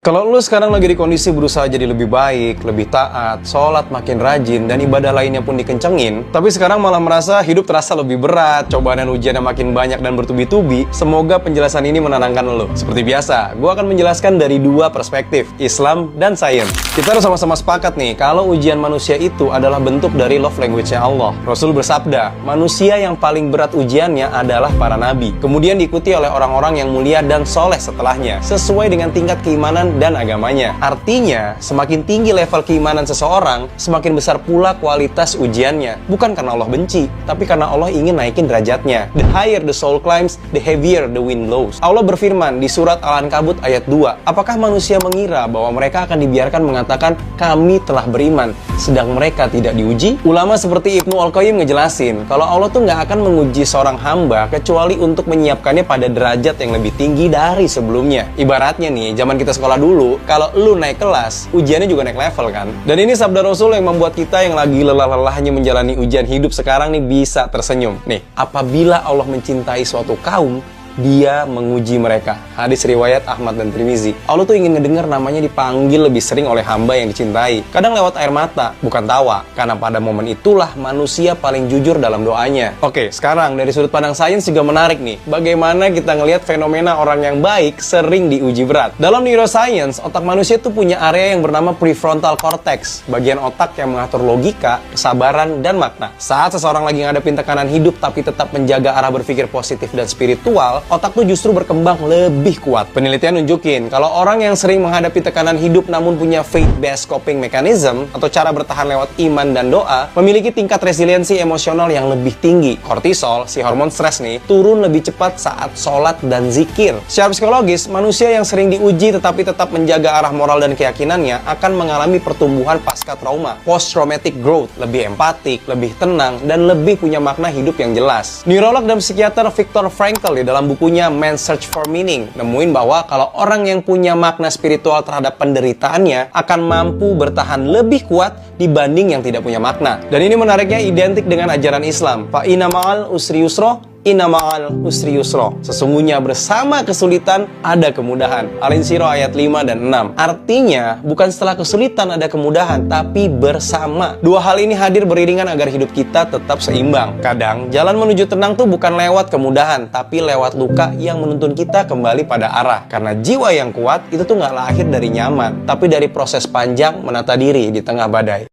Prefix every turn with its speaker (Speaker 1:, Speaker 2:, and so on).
Speaker 1: Kalau lu sekarang lagi di kondisi berusaha jadi lebih baik, lebih taat, sholat makin rajin, dan ibadah lainnya pun dikencengin, tapi sekarang malah merasa hidup terasa lebih berat, cobaan dan ujian yang makin banyak dan bertubi-tubi, semoga penjelasan ini menenangkan lu. Seperti biasa, gue akan menjelaskan dari dua perspektif, Islam dan Sains. Kita harus sama-sama sepakat nih, kalau ujian manusia itu adalah bentuk dari love language-nya Allah. Rasul bersabda, manusia yang paling berat ujiannya adalah para nabi. Kemudian diikuti oleh orang-orang yang mulia dan soleh setelahnya, sesuai dengan tingkat keimanan dan agamanya. Artinya, semakin tinggi level keimanan seseorang, semakin besar pula kualitas ujiannya. Bukan karena Allah benci, tapi karena Allah ingin naikin derajatnya. The higher the soul climbs, the heavier the wind blows. Allah berfirman di surat Al-Ankabut ayat 2, apakah manusia mengira bahwa mereka akan dibiarkan mengatakan, kami telah beriman, sedang mereka tidak diuji? Ulama seperti Ibnu Al-Qayyim ngejelasin, kalau Allah tuh nggak akan menguji seorang hamba, kecuali untuk menyiapkannya pada derajat yang lebih tinggi dari sebelumnya. Ibaratnya nih, zaman kita sekolah dulu, kalau lu naik kelas, ujiannya juga naik level kan? Dan ini sabda Rasul yang membuat kita yang lagi lelah-lelahnya menjalani ujian hidup sekarang nih bisa tersenyum. Nih, apabila Allah mencintai suatu kaum, Dia menguji mereka. Hadis riwayat Ahmad dan Tirmizi. Allah tuh ingin ngedengar namanya dipanggil lebih sering oleh hamba yang dicintai. Kadang lewat air mata, bukan tawa. Karena pada momen itulah manusia paling jujur dalam doanya. Oke, sekarang dari sudut pandang sains juga menarik nih. Bagaimana kita ngelihat fenomena orang yang baik sering diuji berat. Dalam neuroscience, otak manusia tuh punya area yang bernama prefrontal cortex. Bagian otak yang mengatur logika, kesabaran, dan makna. Saat seseorang lagi ngadepin tekanan hidup tapi tetap menjaga arah berpikir positif dan spiritual, otak tuh justru berkembang lebih kuat. Penelitian nunjukin, kalau orang yang sering menghadapi tekanan hidup namun punya faith-based coping mechanism, atau cara bertahan lewat iman dan doa, memiliki tingkat resiliensi emosional yang lebih tinggi. Kortisol, si hormon stres nih, turun lebih cepat saat sholat dan zikir. Secara psikologis, manusia yang sering diuji tetapi tetap menjaga arah moral dan keyakinannya akan mengalami pertumbuhan pasca trauma, post-traumatic growth, lebih empatik, lebih tenang, dan lebih punya makna hidup yang jelas. Neurolog dan psikiater Viktor Frankl di dalam bukunya Man's Search for Meaning nemuin bahwa kalau orang yang punya makna spiritual terhadap penderitaannya akan mampu bertahan lebih kuat dibanding yang tidak punya makna. Dan ini menariknya identik dengan ajaran Islam. Fa inna ma'al usri yusra, inna ma'al usri yusra. Sesungguhnya bersama kesulitan ada kemudahan. Al-Insyirah ayat 5 dan 6. Artinya, bukan setelah kesulitan ada kemudahan, tapi bersama. Dua hal ini hadir beriringan agar hidup kita tetap seimbang. Kadang, jalan menuju tenang tuh bukan lewat kemudahan, tapi lewat luka yang menuntun kita kembali pada arah. Karena jiwa yang kuat itu tuh nggak lahir dari nyaman, tapi dari proses panjang menata diri di tengah badai.